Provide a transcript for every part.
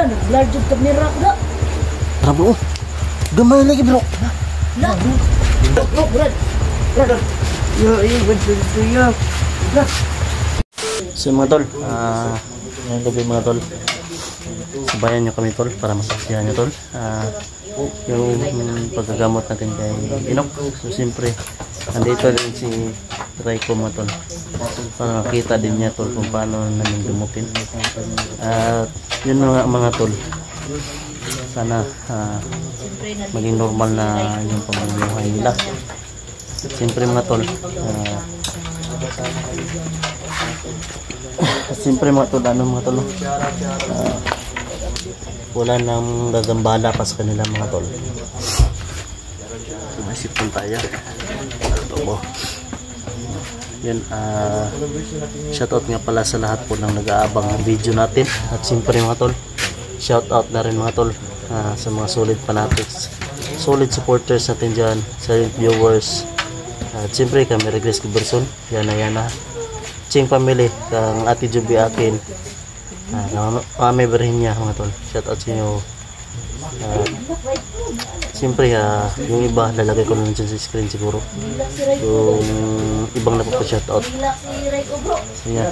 Wala, nag-blur dyan kamera ko na. Tara bro. Gamay lagi bro. Wala. Bro, Brad. Brad. Yo, yo. Brad. So mga tol, ngayong gabi mga tol, sabayan nyo kami tol para masaksihan nyo tol yung paggagamot natin kay Inok. So siyempre nandito din si Raiko mga tol para makita din niya tol kung paano namin gamutin. Yun mga tol, sana maging normal na yung pamumuhay nila. Siyempre mga tol, siyempre mga tol, mga tol, wala nang gagambala pa sa kanila mga tol. Sumasipon tayo. Ito po. Yan, shoutout nga pala sa lahat po ng nag-aabang ng video natin. At siyempre mga tol, shoutout na rin mga tol sa mga solid fanatics, solid supporters natin dyan, solid viewers. At siyempre kami Regres Giberson, yana Ching family, kang Ate Juby akin, Mami Berhinya mga tol, shoutout sa inyo. Siyempre yung iba lalagay ko lang dyan sa screen siguro, yung ibang napapa-shoutout. Yan.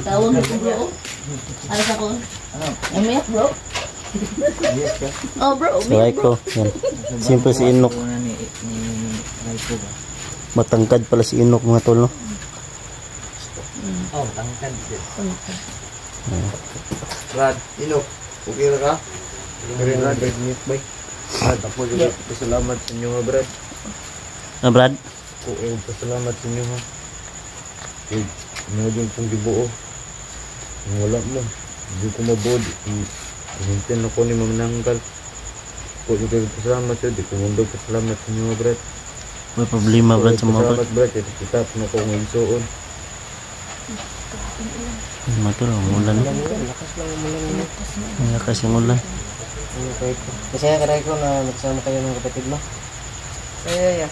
Tawag mo ko bro. Alas ako. Umiyak bro. Oh bro, So Raiko, yan. Siyempre si Inok. Matangkad pala si Inok mga tol, no? Oh, tangkad. Brad, Inok, okay na ka? Okay na, Brad, ako juga pasalamat sa inyo ha, Brad. Brad? Okay, pasalamat sa inyo ha. Mga pong gibuo. Wala mo. Hindi ko mabod. Hintin ako ni Mamananggal. Ako juga pasalamat sa inyo. Di ko mundog pasalamat sa inyo ha, Brad. May problema Brad sa mga Brad? Pasalamat Brad, kita po na ako ngayon soon. Mga tol, umulan. Lakas lang umulan. Lakas yung ulan. Kasi karay ko na nagsama kayo ng kapatid mo. Ay.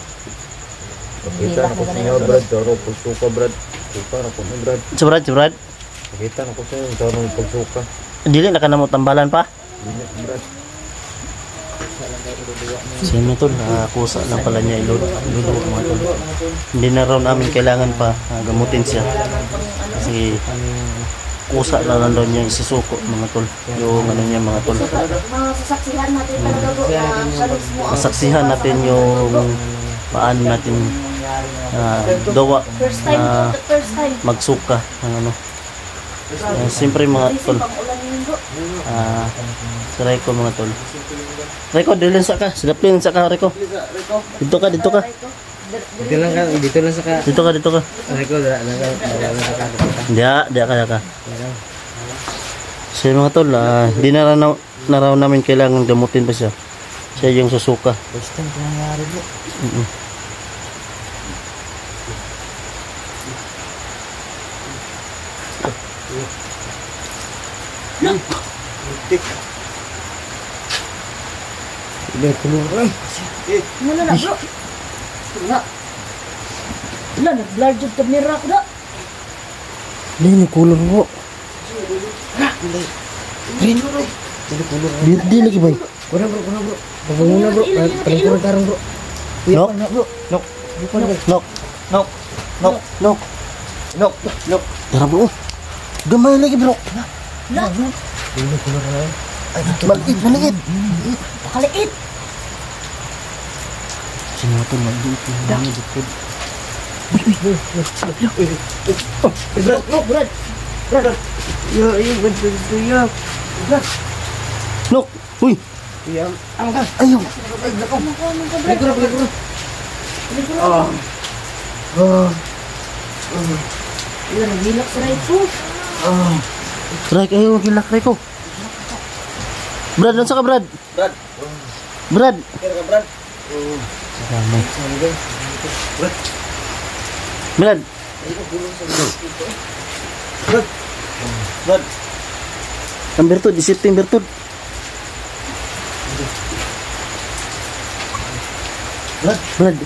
Pakita na ko sa inyo, Brad. Taro, pagsuka, Brad. Suka na ko na, Brad. So Brad? Pakita na ko sa inyo, taro, pagsuka. Dili na ka na mo tambalan pa? Hindi, Brad. Sino tol, kusa lang pala niya iluluwa mga tol. Hindi na raw namin kailangan pa gamutin siya. Kasi kusa lang daw niya isusuko mga tol. Yung ano niya mga tol. Masasaksihan natin talaga bro. Masaksihan natin yung paano natin dawa magsuka ng ano. Siyempre mga tol, saray ko mga tol. Raiko, dito lang sa ka. Silapin sa ka, Raiko. Dito ka. Dito lang sa ka. Dito ka. Raiko, dala sa ka. Diya ka. So mga tol, hindi na raw namin kailangan gamutin pa siya. Siya yung susuka. First time nangyari po. Wala na bro. Wala, nag-blur dyan kamera ko na. Hindi, kulor bro. Di lagi boy. Kuna bro. Pagmuna bro. Paling tarong bro. Nok. Tara bro. Gamay lagi bro. Wala. Maliit. Pakaliit. Sino tol, maliit. Brad. Yo, Brad. Nok. Uy. Ayaw. Wala, nag-hilak sa Raiko. Raiko, ayaw gilak Raiko. Brad, nasa ka Brad? Brad. Kira ka, Brad? Samay. Brad. Ang bertud, disipin bertud. Brad.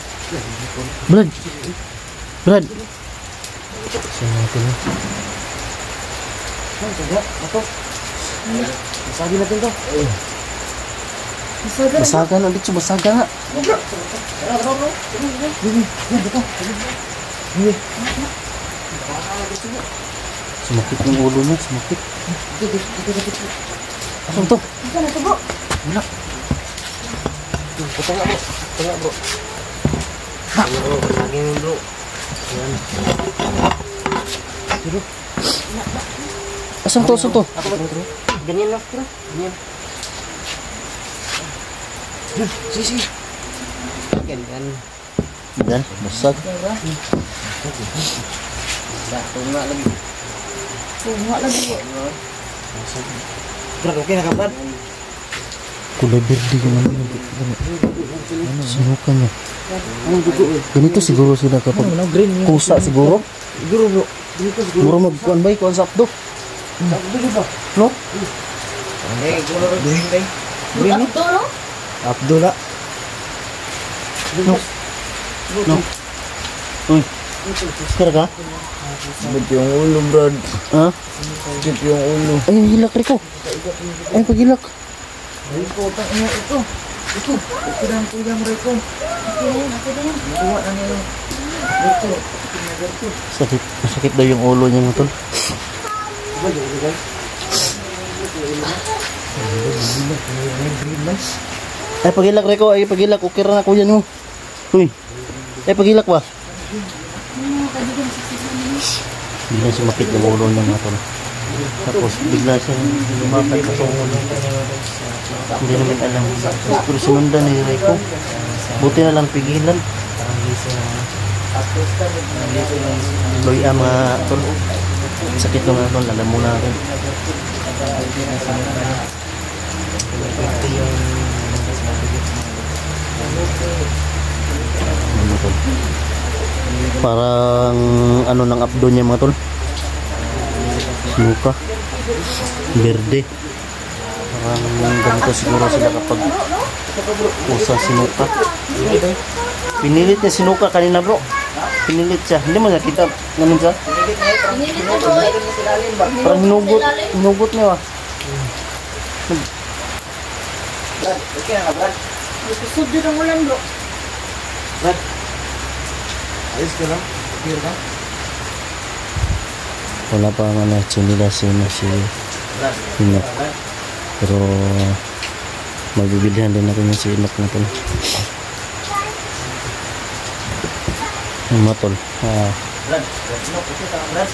Sino natin? Masagin natin to. Masagan. Basaga na dito, basaga nga. Sumakit yung ulo niya, sumakit. Ano to? Ito na to bro. Wala. Tengah bro. Lagi bro. Asan to, asan to? Ganyan lang bro. Ganyan. Sisi. Ganyan. Yan, basag. Tunga lagi. Tunga lagi bro. Brad, okay na ka Brad? Kulay verde yung ano. Sinuka niya. Ganito siguro sila kapag kusa siguro. Siguro bro. Siguro magkuhan ba? Kuhan sa apdo. No? Eh, color green day. Green to no? Abdullah. No. No. Uy. Kira ka? Sakit yung ulo, Brad. Ha? Sakit yung ulo. Ay, hilak Rico. Ay, pagilak. Rico, tangina ito. Ito. Kailangan ko yung Rico. Ako din. Buwa na niya. Rico. Sakit. Masakit daw yung ulo niya mga tol. Ay, pagilak Rico. Ay, pagilak. Okay na ako yan mo. Uy. Ay, pagilak ba? Bigla sumakit yung ulo niya mga tol. Tapos bigla siya lumapat sa ulo. Hindi namin alam. Pero sinundan ni Rico. Buti na lang pigilan. Loy mga tol. Sakit ng mga tol. Alam mo na rin. Ano tol? Parang ano ng abdo niya mga tol. Sinuka. Berde. Parang ganito siguro sila kapag usa sinuka. Pinilit niya sinuka kanina bro. Pinilit siya. Hindi mo nakita naman siya. Pinilit na bro. Parang hinugot niya ah. Brad, okay na ka Brad? Kusod din ang ulan bro. Brad. Ayos ka lang? Clear ka? Wala pa nga na sinilasin na si Inok. Pero magbibilihan din natin yung si Inok natin. Yung matol. Brad, okay ka Brad?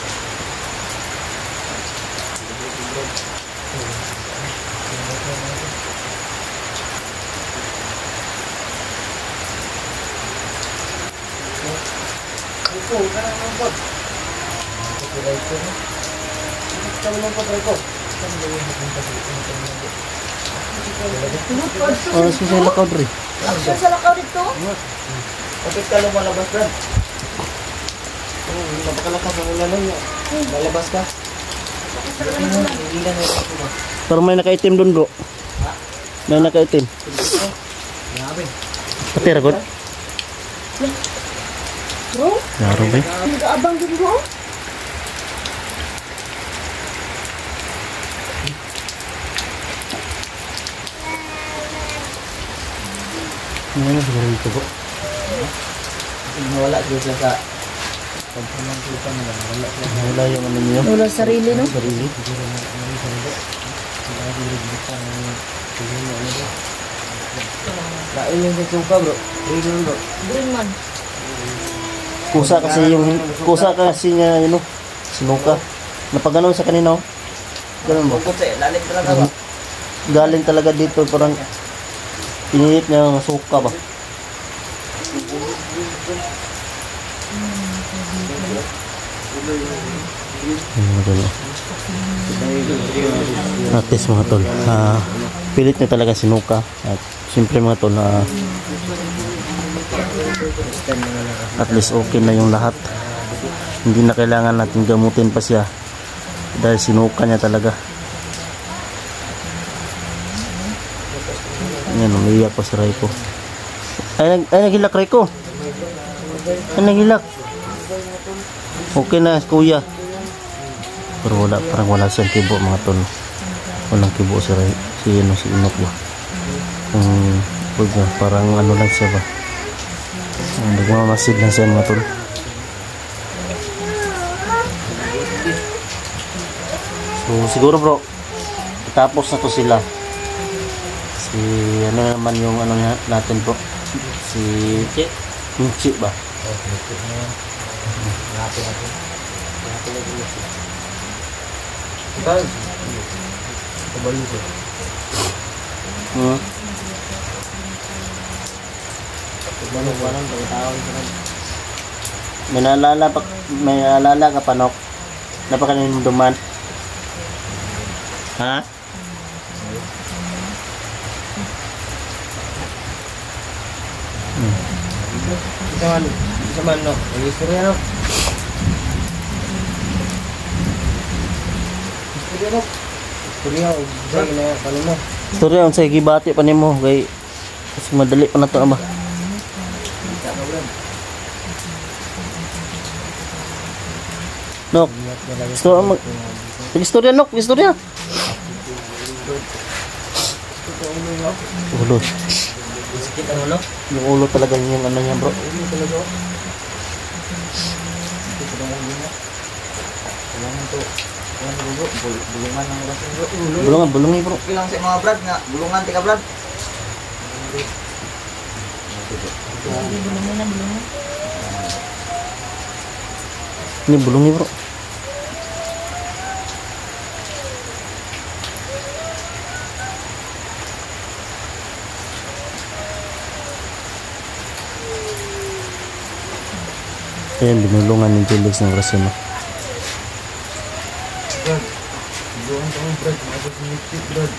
Oh, susay lakaw dre. Action sa lakaw dito. Kapit ka lumalabas Brad. Napakalakas ang ulan nun. Malabas ka. Hindi na ito ba? Pero may nakaitim dun bro. May nakaitim. Grabe. Pati ragot. Bro, Laro ba? nag-aabang din bro. Ano siguro dito bro? Nawala dito sa Wala yung ano niyo. Wala sarili no? Sarili. lain yung sa suka bro. Green bro. Green man. Kusa kasi niya yun know, sinuka. Napaganon sa kanina oh. Ganun ba? Kasi lalim talaga ba? Galing talaga dito parang pinilit niya ng suka ba? Mga tol. At least mga tol, pilit niya talaga sinuka. At siyempre mga tol, at least okay na yung lahat. Hindi na kailangan natin gamutin pa siya dahil sinuka niya talaga. Yan, umiyak pa si Rico. Ay naghilak Rico. Ay naghilak. Okay na kuya. Pero wala, parang wala siyang kibo mga tol. Walang kibo si Inok ba. Parang ano lang siya ba. Nagmamasid lang siya mga tol. So siguro bro, tapos na to sila. Si ano naman yung ano natin bro, si Michi ba? May naalala ka pa, Nok? Napakaninduman. Ha? Isa man, no? Ang istorya, no? Istorya, usay na ano mo? Istorya unsay gibati pa nimo kay mas madali pa na to ama. Nok. Istorya Nok, istorya. Ulo. Sakit ang ulo? Yung ulo talaga yung ano niya, bro. Ulo talaga, oh. Kailangan to. Bulungan ng oras bro. Bulungan, bro. Ilang sa mga brad nga, bulungan tika brad. Ini bulungi, bro. Ayan, binulungan ni Felix ng Rasima. Bulungan ka mo brad, maasas ni Mitchie brad.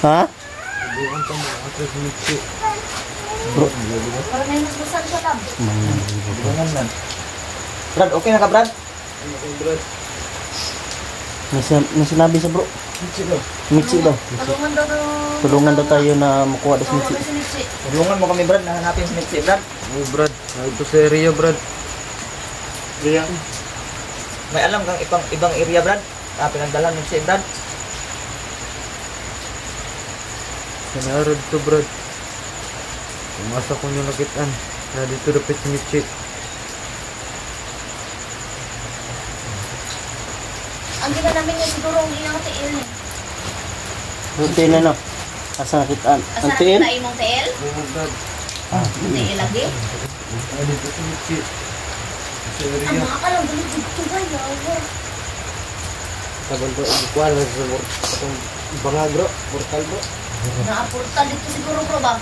Ha? Bulungan ka mo, maasas ni Mitchie. Bro. Para may nasbasan siya lang. Bulungan man. Brad, okay na ka brad? Okay brad. Sinabi sa bro. Mitchie bro. Mitchie daw. Tulungan daw tayo na makuha daw si Mitchie. Tulungan mo kami brad, nahanapin si Mitchie brad. Oh brad, ito sa area brad. May alam kang ibang area brad? Pinagdalan mo si brad? Sanarad to brad. Umasa ko nyo nakitaan. Na dito dapat si Mitchie. Ang gina namin niya siguro ang iyang tiil niya. Ang tiil na no? Asa nakitaan? Ang tiil? Asa imong tiil? Oo brad. Ang tiil lagi? Dito si Mitchie. Sa Ang area. mga kalang galit dito ba yawa? Tagal bro, ikuan na sa itong bangag bro, portal bro. Naaportal dito siguro bro ba?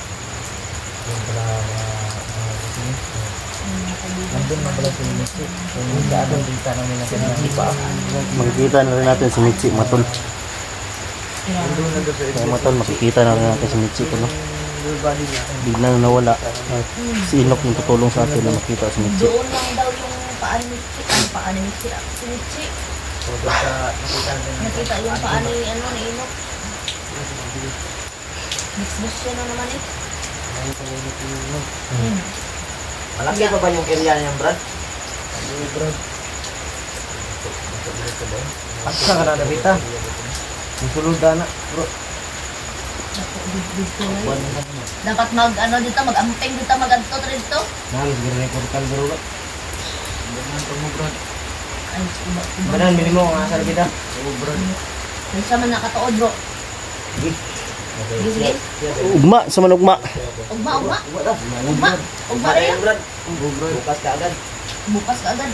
Nandun na pala si Mitchie. Kung gaano dito namin na sinanipa. Makikita na rin natin si Mitchie, matol. Nandun na doon sa Kaya matol, makikita na rin natin si Mitchie ko, no? Biglang nawala. Si Inok yung tutulong sa atin na makita si Mitchie. Doon lang daw yung paan ni Mitchie. Ano paan ni Mitchie? Si Mitchie. Nakita yung paan ni ano ni Inok. Mix siya na naman eh. Malaki pa ba yung area niya, Brad? Brad. Asa ka na Davita? Susulod na, bro. Dapat mag ano dito, mag-amping dito, mag-adto dito. Nalos gila na portal bro. Ganyan to mo, Brad. Ay, iba. Banan bili mo ang asa Davita. Oh, Brad. Minsan man nakatuod bro. Sige. Ugma, sa manugma. Ugma. Ugma na yan. Brad. Bukas ka agad. Bukas ka agad.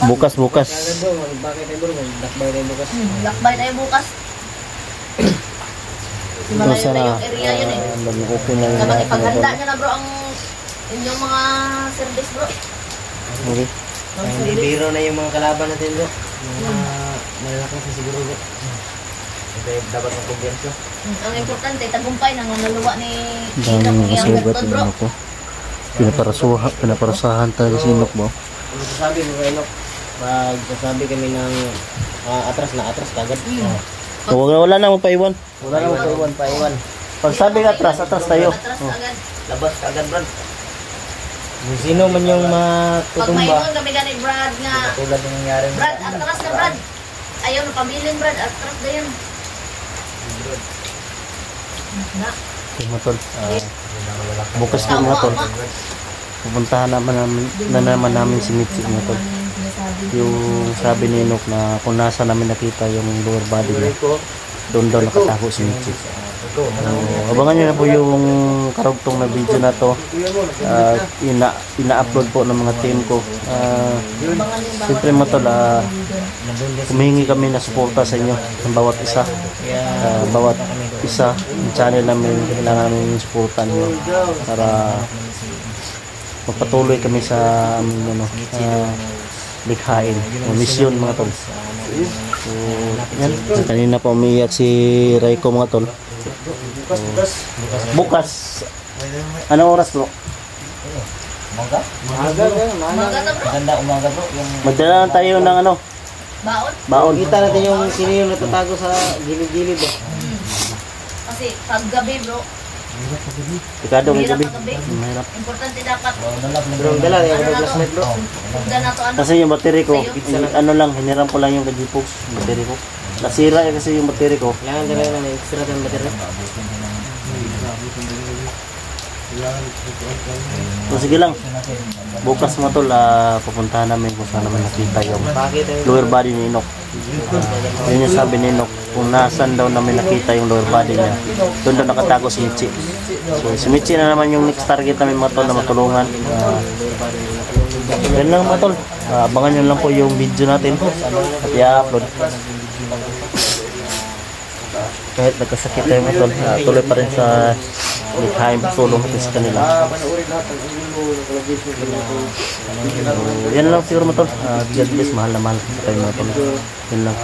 Bukas. Agad bro, magbakay tayo bro, magbakbay tayo bukas. Lakbay tayo bukas. Malayo na yung area yun eh. Okay na rin Dapat natin, ipaghanda matol. niya na bro ang inyong mga service bro. Okay. Ang Hindi service. biro na yung mga kalaban natin bro. Mga malalakas na siguro bro. Kasi dapat ng kumpiyansa. Ang importante, tagumpay ng naluwa ni Daming Inok iyang kasugat gartod yung bro. ano ko. Pinaparasahan talaga si Inok mo. Kung sasabi mo kayo, pag sasabi kami ng atras kagad. So, wala na mo paiwan. Wala na mo paiwan. Pag sabi nga atras tayo. Atras Oh. agad. Labas kagad, Brad. Kung sino man yung Pag may matutumba, doon kami ganit Brad nga. tulad ng nangyari mo. Brad, atras na Brad. ayaw na pabiling Brad, atras na yan. Na. Okay mga tol, bukas na mga tol, pupuntahan naman namin si Mitzi mga tol. Yung sabi ni Enoch na kung nasa namin nakita yung lower body niya, doon daw nakatago si Mitzi. So, abangan nyo na po yung karugtong na video na to. Ina-upload po ng mga team ko. Siyempre mga tol, humihingi kami na suporta sa inyo ng bawat isa. Bawat isa yung channel namin, kailangan namin yung suporta nyo para magpatuloy kami sa likhain o misyon mga tol. So, yan. Kanina pa umiiyak si Raiko mga tol. So, bukas anong oras bro? Umaga na bro. Ganda umaga bro. Yung Magdala na tayo ng ano, Baon. baon. kita natin yung sino yung natatago sa gilid-gilid eh. Kasi paggabi bro, Pikado ng gabi. mahirap paggabi. Mahirap. Importante dapat. Bro, dala yung Ano na to? flashlight bro. Sundan na to ano. Kasi yung battery ko, ano lang, hiniram ko lang yung Kajipox, battery ko. Nasira kasi yung battery ko. Kailangan dala na extra ng battery. So sige lang, bukas mo tol, pupuntahan namin kung saan naman nakita yung Bakit eh? lower body ni Enoch. Yun yung sabi ni Enoch, kung nasan daw namin nakita yung lower body niya, doon daw nakatago si Michi. So si Michi na naman yung next target namin mga tol na matulungan. Yan lang mga tol, abangan nyo lang po yung video natin at i-upload. Kahit nagkasakit tayo mga tol, tuloy pa rin sa likhain pagsulong natin sa kanila. So, yan lang siguro mga tol. God bless, mahal na mahal tayo mga tol. Yan lang.